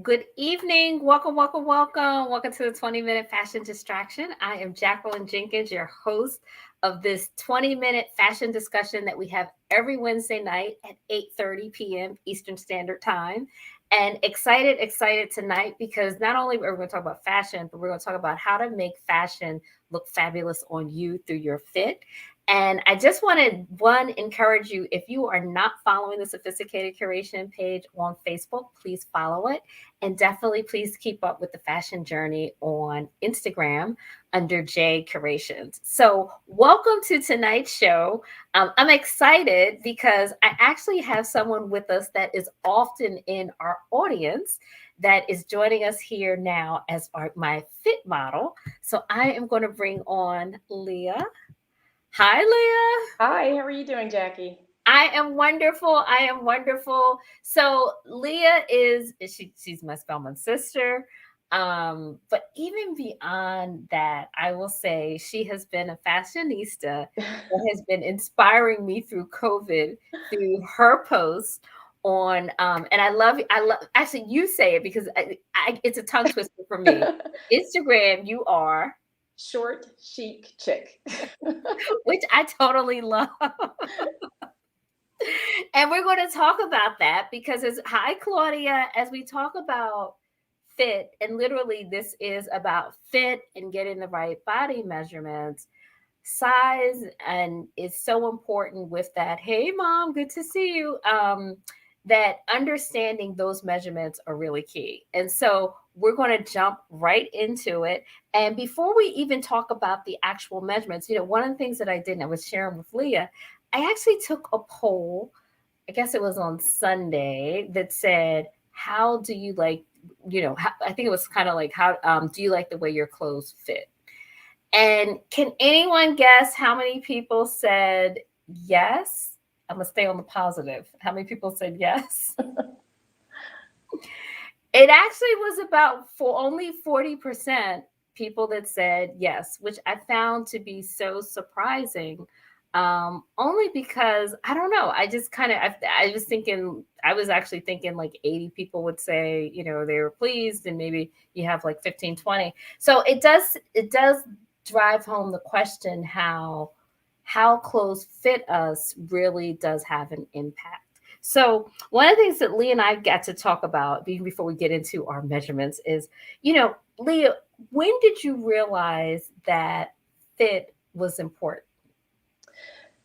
Good evening. Welcome, welcome, welcome. Welcome to the 20-minute fashion distraction. I am Jacqueline Jenkins, your host of this 20-minute fashion discussion that we have every Wednesday night at 8:30 p.m. Eastern Standard Time. And excited tonight because not only are we going to talk about fashion, but we're going to talk about how to make fashion look fabulous on you through your fit. And I just want to, one, encourage you, if you are not following the Sophisticated Curation page on Facebook, please follow it. And definitely please keep up with the fashion journey on Instagram under J Curations. So welcome to tonight's show. I'm excited because I actually have someone with us that is often in our audience that is joining us here now as my fit model. So I am going to bring on Leah. Hi, Leah. Hi, how are you doing, Jackie? I am wonderful. I am wonderful. So Leah she's my Spelman sister. But even beyond that, I will say she has been a fashionista that has been inspiring me through COVID through her posts on and I love actually you say it because it's a tongue twister for me. Instagram, you are Short, chic chick. which I totally love. And we're going to talk about that because it's hi Claudia as we talk about fit, and literally this is about fit and getting the right body measurements. Size and is so important with that. Hey mom, good to see you. That understanding those measurements are really key. And so we're going to jump right into it. And before we even talk about the actual measurements, one of the things that I did, and I was sharing with Leah, I actually took a poll, I guess it was on Sunday, that said, how do you like, I think it was kind of like, how do you like the way your clothes fit? And can anyone guess how many people said yes? I'm going to stay on the positive. How many people said yes? It actually was about for only 40% people that said yes, which I found to be so surprising. Only because I don't know. I just kind of I was thinking I was actually thinking like 80 people would say, they were pleased, and maybe you have like 15, 20. So it does drive home the question how clothes fit us really does have an impact. So one of the things that Leah and I got to talk about even before we get into our measurements is, Leah, when did you realize that fit was important?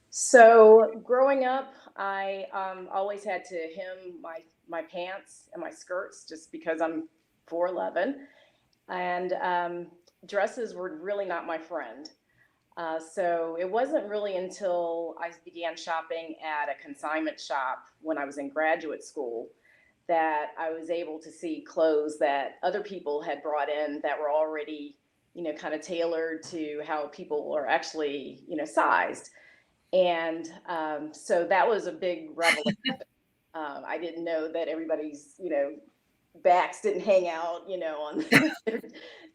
So, growing up, I always had to hem my pants and my skirts just because I'm 4'11", and dresses were really not my friend. So it wasn't really until I began shopping at a consignment shop when I was in graduate school that I was able to see clothes that other people had brought in that were already, kind of tailored to how people are actually, sized. And so that was a big revelation. I didn't know that everybody's, backs didn't hang out, on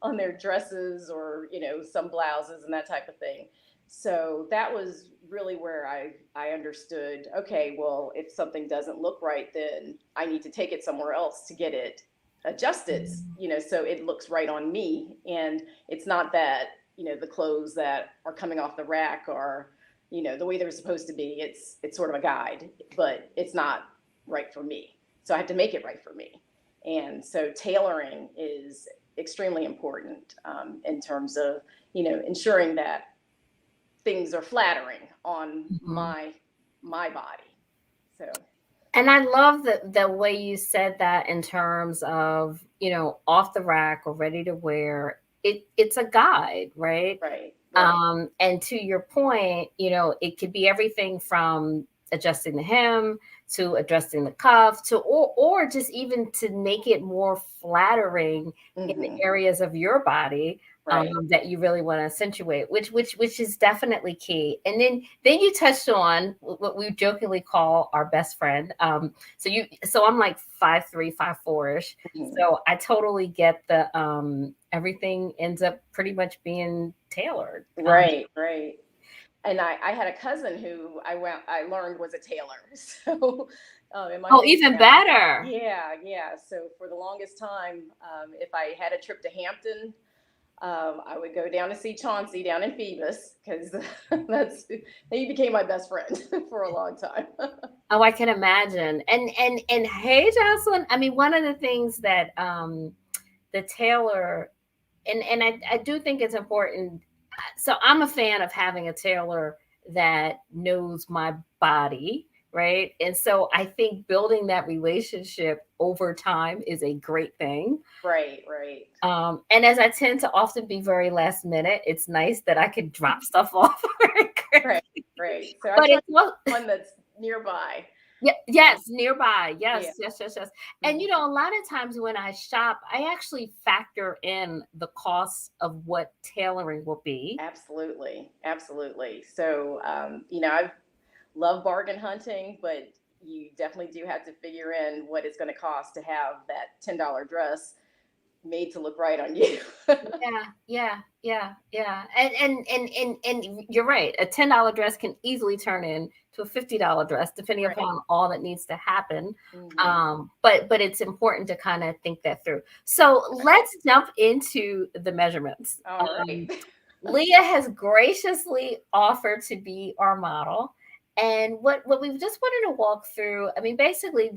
on their dresses or some blouses and that type of thing. So that was really where I understood. Okay, well, if something doesn't look right, then I need to take it somewhere else to get it adjusted. So it looks right on me, and it's not that the clothes that are coming off the rack are the way they're supposed to be. It's sort of a guide, but it's not right for me. So I have to make it right for me. And so tailoring is extremely important in terms of, ensuring that things are flattering on Mhm. my body. So And I love the way you said that in terms of, off the rack or ready to wear. It's a guide, right? right, right. And to your point, it could be everything from adjusting the hem to adjusting the cuff to or just even to make it more flattering in the Hmm. areas of your body Right. that you really want to accentuate, which is definitely key. And then you touched on what we jokingly call our best friend. So I'm like 5'3", 5'4" ish. Hmm. So I totally get the everything ends up pretty much being tailored. Right, right. And I had a cousin who I learned was a tailor. So in my Oh, even hometown. better. Yeah. So for the longest time, if I had a trip to Hampton, I would go down to see Chauncey down in Phoebus because he became my best friend for a long time. Oh, I can imagine. And hey, Jocelyn. I mean, one of the things that the tailor, and I do think it's important. So I'm a fan of having a tailor that knows my body, right? And so I think building that relationship over time is a great thing. Right. And as I tend to often be very last minute, it's nice that I can drop stuff off very quick. Right. So I But try it's well, one that's nearby. yeah, yes, nearby. Yeah. Yes. And Mhm. you know, a lot of times when I shop, I actually factor in the cost of what tailoring will be. Absolutely. So, I love bargain hunting, but you definitely do have to figure in what it's going to cost to have that $10 dress made to look right on you. Yeah. And you're right. A $10 dress can easily turn into a $50 dress, depending Right. upon all that needs to happen. Hmm. But it's important to kind of think that through. So let's jump into the measurements. All right. Leah has graciously offered to be our model. And what we just wanted to walk through, I mean, basically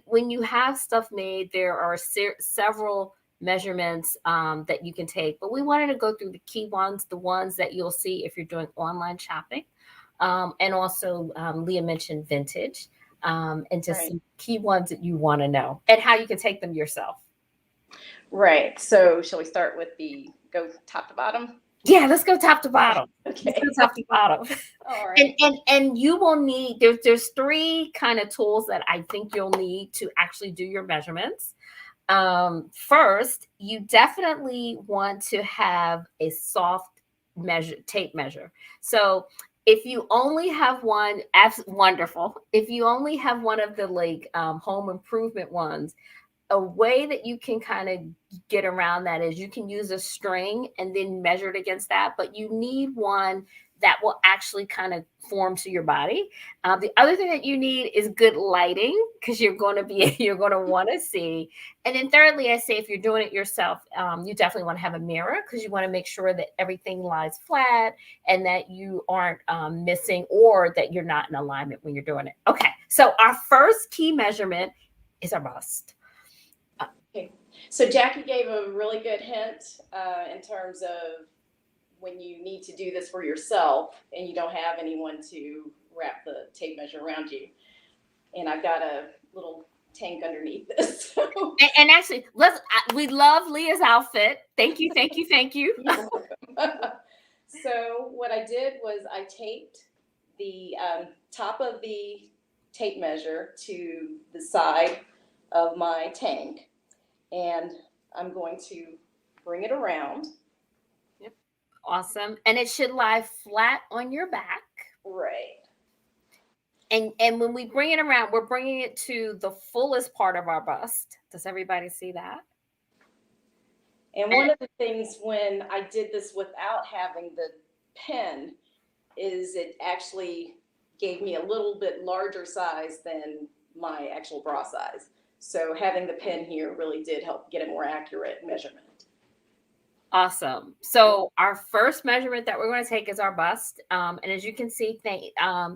when you have stuff made, there are several measurements that you can take, but we wanted to go through the key ones, the ones that you'll see if you're doing online shopping. And also, Leah mentioned vintage, and just Right. some key ones that you want to know and how you can take them yourself. Right. So, shall we start with the go top to bottom? Yeah, let's go top to bottom. Let's Okay. go top to bottom. All And right. and you will need there's three kind of tools that I think you'll need to actually do your measurements. First, you definitely want to have a soft tape measure. So if you only have one, wonderful. If you only have one of the home improvement ones, a way that you can kind of get around that is you can use a string and then measure it against that, but you need one that will actually kind of form to your body. The other thing that you need is good lighting because you're going to want to see. And then thirdly, I say if you're doing it yourself, you definitely want to have a mirror because you want to make sure that everything lies flat and that you aren't missing or that you're not in alignment when you're doing it. Okay, so our first key measurement is our bust. Okay. So, Jackie gave a really good hint in terms of when you need to do this for yourself and you don't have anyone to wrap the tape measure around you. And I've got a little tank underneath this. And actually, we love Leah's outfit. Thank you. You're welcome. So what I did was I taped the top of the tape measure to the side of my tank, and I'm going to bring it around. Yep. Awesome. And it should lie flat on your back. Right. And when we bring it around, we're bringing it to the fullest part of our bust. Does everybody see that? And one of the things when I did this without having the pen is it actually gave me a little bit larger size than my actual bra size. So having the pen here really did help get a more accurate measurement. Awesome. So our first measurement that we're going to take is our bust. And as you can see,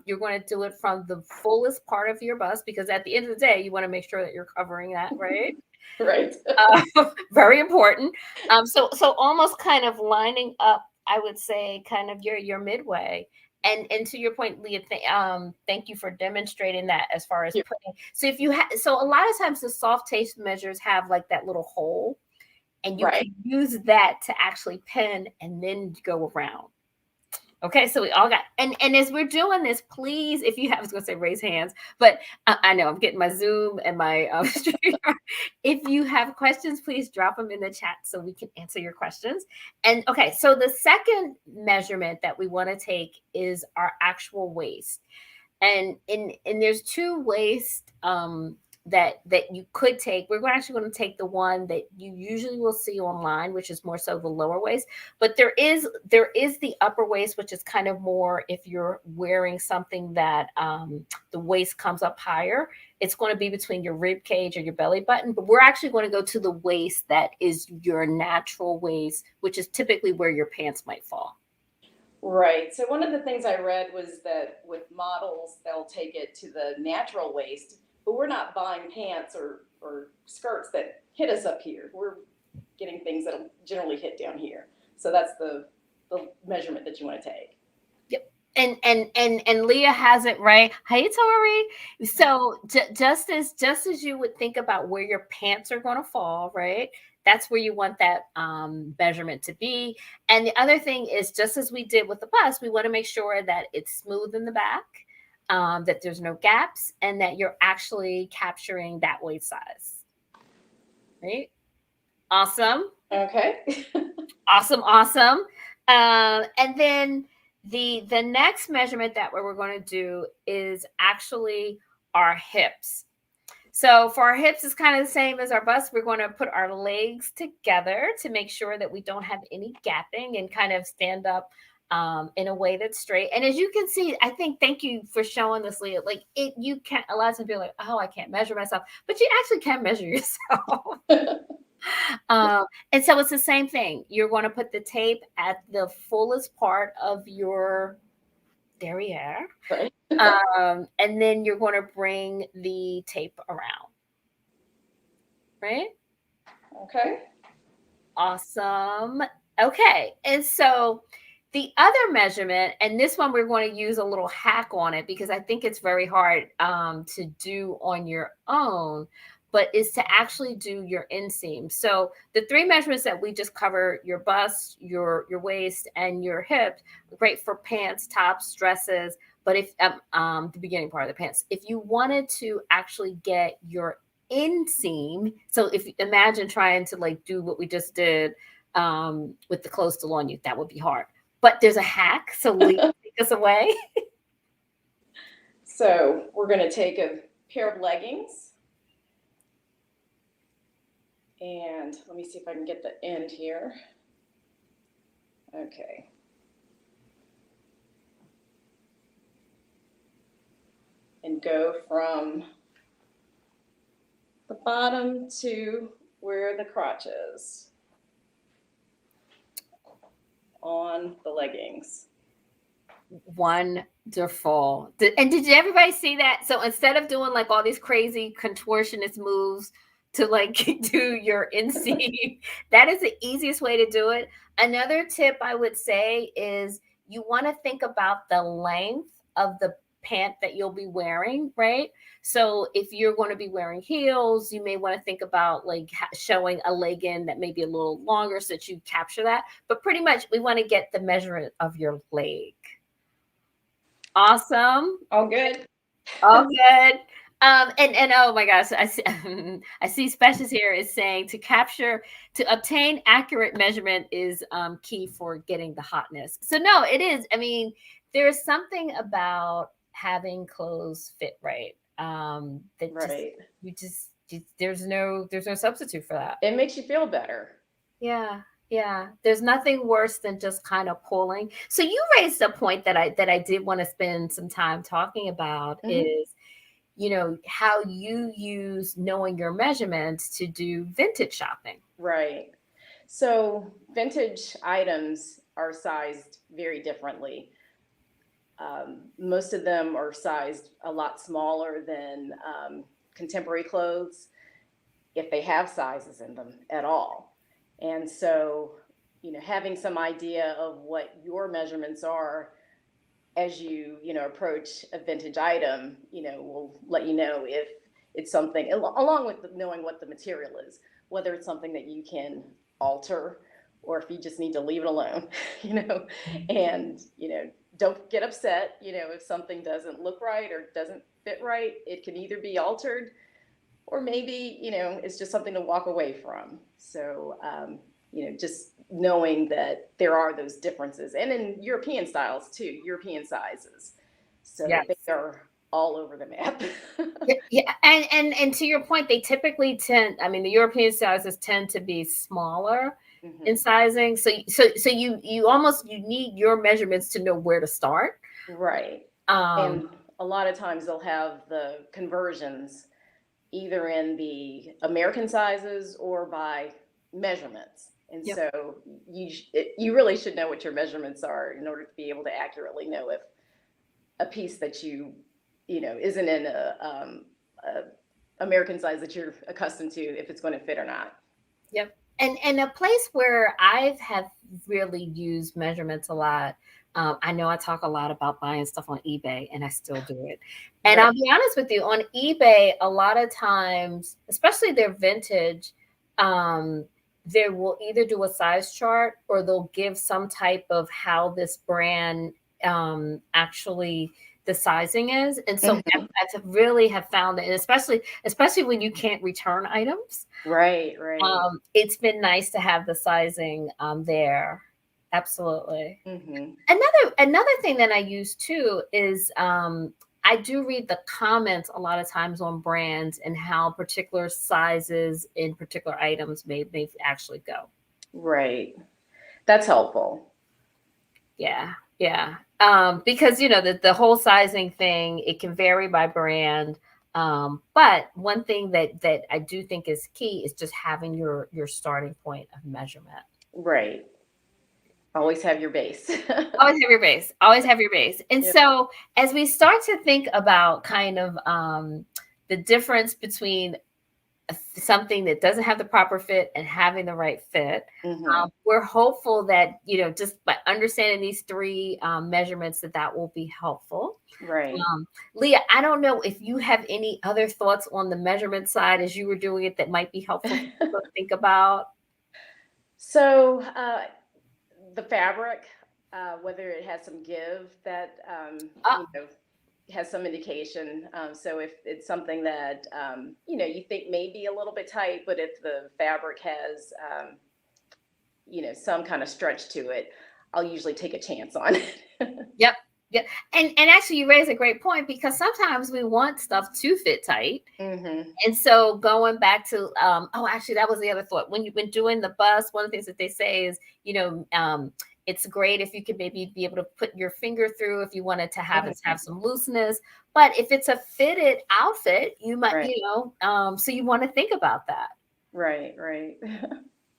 you're going to do it from the fullest part of your bust because at the end of the day, you want to make sure that you're covering that, right? Right. Very important. So almost kind of lining up, I would say, kind of your midway. And to your point, Leah, thank you for demonstrating that as far as putting. So if you so a lot of times the soft tape measures have like that little hole, and you can use that to actually pin and then go around. Okay, so we all got, and as we're doing this, please, if you have, I was going to say raise hands, but I know I'm getting my Zoom and my if you have questions, please drop them in the chat so we can answer your questions. And okay, so the second measurement that we want to take is our actual waist. And there's two waist that you could take. We're actually going to take the one that you usually will see online, which is more so the lower waist. But there is the upper waist, which is kind of more if you're wearing something that the waist comes up higher. It's going to be between your rib cage or your belly button. But we're actually going to go to the waist that is your natural waist, which is typically where your pants might fall. Right. So one of the things I read was that with models, they'll take it to the natural waist, but we're not buying pants or skirts that hit us up here. We're getting things that'll generally hit down here. So that's the measurement that you want to take. Yep. And Leah has it right. Hey, Tori. So just as you would think about where your pants are going to fall, right? That's where you want that measurement to be. And the other thing is, just as we did with the bust, we want to make sure that it's smooth in the back, that there's no gaps, and that you're actually capturing that waist size. Right? Awesome. Okay. Awesome. And then the next measurement that we're going to do is actually our hips. So for our hips, it's kind of the same as our bust. We're going to put our legs together to make sure that we don't have any gapping and kind of stand up in a way that's straight. And as you can see, I think, thank you for showing this, Leah. Like you can't, a lot of times people are like, oh, I can't measure myself, but you actually can measure yourself. And so it's the same thing. You're going to put the tape at the fullest part of your derriere. Right. And then you're going to bring the tape around. Right? Okay. Awesome. Okay. And so the other measurement, and this one we're going to use a little hack on it because I think it's very hard to do on your own, but is to actually do your inseam. So the three measurements that we just covered, your bust, your waist, and your hip, great for pants, tops, dresses. But if the beginning part of the pants, if you wanted to actually get your inseam, so if you imagine trying to like do what we just did with the clothes still on you, that would be hard. But there's a hack. So Lee, take us away. So we're going to take a pair of leggings. And let me see if I can get the end here. Okay. And go from the bottom to where the crotch is on the leggings. Wonderful. And did everybody see that? So instead of doing like all these crazy contortionist moves to like do your inseam, that is the easiest way to do it. Another tip I would say is you want to think about the length of the pant that you'll be wearing, right? So if you're going to be wearing heels, you may want to think about like showing a leg in that may be a little longer so that you capture that. But pretty much we want to get the measurement of your leg. Awesome. All good. All good. And oh my gosh, I see, I see Specials here is saying to obtain accurate measurement is key for getting the hotness. So no, it is. I mean, there's something about having clothes fit right. That Right. there's no substitute for that. It makes you feel better. Yeah. Yeah, there's nothing worse than just kind of pulling. So you raised a point that I did want to spend some time talking about is, how you use knowing your measurements to do vintage shopping. Right. So vintage items are sized very differently. Most of them are sized a lot smaller than contemporary clothes, if they have sizes in them at all. And so, having some idea of what your measurements are as you, approach a vintage item, will let you know if it's something, along with knowing what the material is, whether it's something that you can alter or if you just need to leave it alone, and, don't get upset, if something doesn't look right or doesn't fit right. It can either be altered or maybe, it's just something to walk away from. So, just knowing that there are those differences, and in European styles too, European sizes. So Yes. they are all over the map. Yeah, and to your point, they typically tend. I mean, the European sizes tend to be smaller in Mhm. sizing. So you almost you need your measurements to know where to start. Right. Um, And a lot of times they'll have the conversions either in the American sizes or by measurements. And yep. so you really should know what your measurements are in order to be able to accurately know if a piece that you know isn't in a American size that you're accustomed to, if it's going to fit or not. Yep. And a place where I have really used measurements a lot. I know I talk a lot about buying stuff on eBay, and I still do it. And Right. I'll be honest with you, on eBay, a lot of times, especially their vintage, they will either do a size chart or they'll give some type of how this brand actually the sizing is. And so Mhm. I've really have found that, and especially when you can't return items. Right, right. It's been nice to have the sizing there. Absolutely. Hmm. Another thing that I use too is I do read the comments a lot of times on brands and how particular sizes in particular items may actually go. Right. That's helpful. Yeah, yeah. Because the whole sizing thing, it can vary by brand. But one thing that I do think is key is just having your starting point of measurement. Right. Always have your base. Always have your base. Always have your base. And Yeah. so as we start to think about kind of the difference between something that doesn't have the proper fit and having the right fit, Hmm. we're hopeful that just by understanding these three measurements that will be helpful. Right. Leah, I don't know if you have any other thoughts on the measurement side as you were doing it that might be helpful for people to think about. So the fabric, whether it has some give that Uh, has some indication. So if it's something that you think may be a little bit tight, but if the fabric has some kind of stretch to it, I'll usually take a chance on it. Yep. Yeah. And actually you raise a great point because sometimes we want stuff to fit tight. Hmm. And so going back to oh actually that was the other thought. When you've been doing the bust, one of the things that they say is, it's great if you could maybe be able to put your finger through if you wanted to have it Hmm. have some looseness. But if it's a fitted outfit, you might, Right, so you want to think about that. right, right.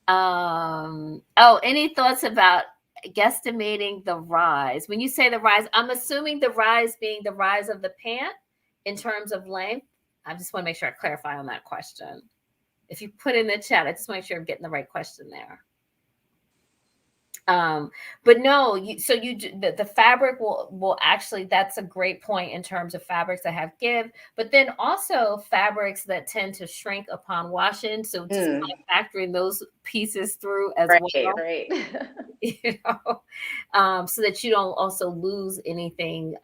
Oh, any thoughts about guesstimating the rise? When you say the rise, I'm assuming the rise being the rise of the pant in terms of length. I just want to make sure I clarify on that question. If you put in the chat, I just want to make sure I'm getting the right question there. But no, the fabric will actually, that's a great point in terms of fabrics that have give, but then also fabrics that tend to shrink upon washing. So just Mm, factoring those pieces through as right, well. right. So that you don't also lose anything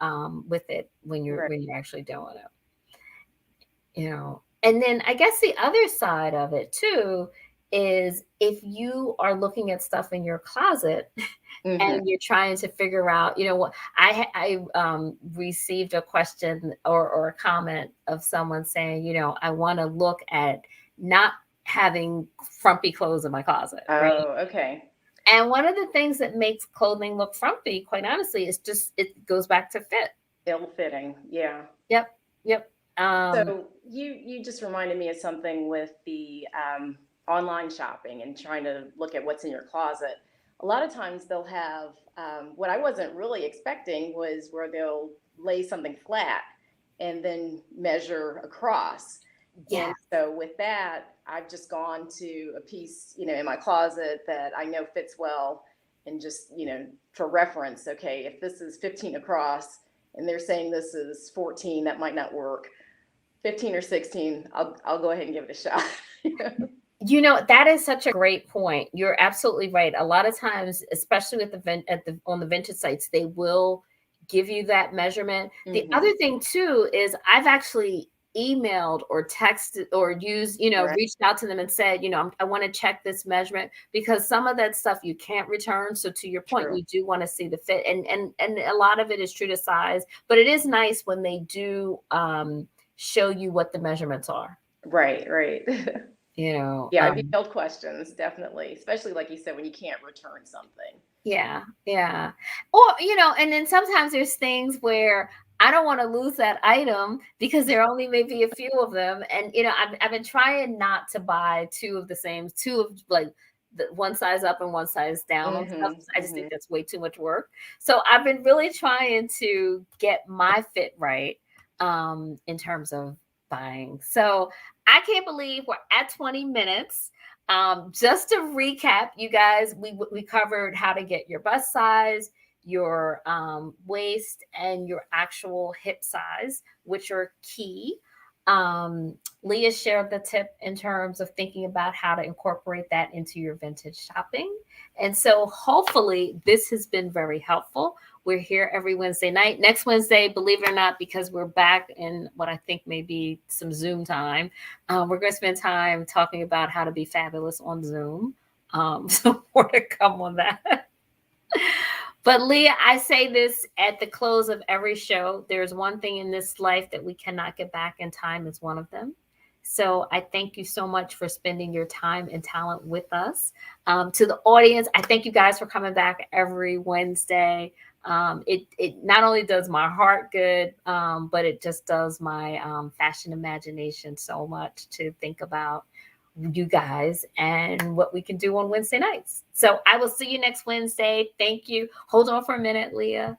with it when you're Right. actually doing it. And then I guess the other side of it too is if you are looking at stuff in your closet Hmm. and you're trying to figure out, what I received a question or a comment of someone saying, I want to look at not having frumpy clothes in my closet, right? Oh, okay. And one of the things that makes clothing look frumpy, quite honestly, is just it goes back to fit. Ill-fitting. Yeah. Yep, yep. Um, So you just reminded me of something with the online shopping and trying to look at what's in your closet. A lot of times they'll have what I wasn't really expecting was where they'll lay something flat and then measure across. yeah, And so with that, I've just gone to a piece, in my closet that I know fits well, and just, for reference, okay, if this is 15 across and they're saying this is 14, that might not work. 15 or 16, I'll go ahead and give it a shot. that is such a great point. You're absolutely right. A lot of times, especially with on the vintage sites, they will give you that measurement. The Hmm. other thing too is I've actually emailed or texted or used, Right. reached out to them and said, I want to check this measurement, because some of that stuff you can't return. So to your point, True. you do want to see the fit, and a lot of it is true to size, but it is nice when they do show you what the measurements are. Right, right. You know, Yeah, um, detailed questions, definitely, especially like you said, when you can't return something. Yeah, yeah. Or, and then sometimes there's things where I don't want to lose that item because there only may be a few of them. And, I've been trying not to buy two of the same, two of like the one size up and one size down on stuff. Mhm, I just think mhm. that's way too much work. So I've been really trying to get my fit right in terms of buying. So I can't believe we're at 20 minutes. Just to recap, you guys, we covered how to get your bust size, your waist, and your actual hip size, which are key. Leah shared the tip in terms of thinking about how to incorporate that into your vintage shopping. And so hopefully this has been very helpful. We're here every Wednesday night. Next Wednesday, believe it or not, because we're back in what I think may be some Zoom time, we're going to spend time talking about how to be fabulous on Zoom. So more to come on that. But Leah, I say this at the close of every show. There's one thing in this life that we cannot get back, and time is one of them. So I thank you so much for spending your time and talent with us. To the audience, I thank you guys for coming back every Wednesday. It not only does my heart good, but it just does my fashion imagination so much to think about you guys and what we can do on Wednesday nights. So I will see you next Wednesday. Thank you. Hold on for a minute, Leah.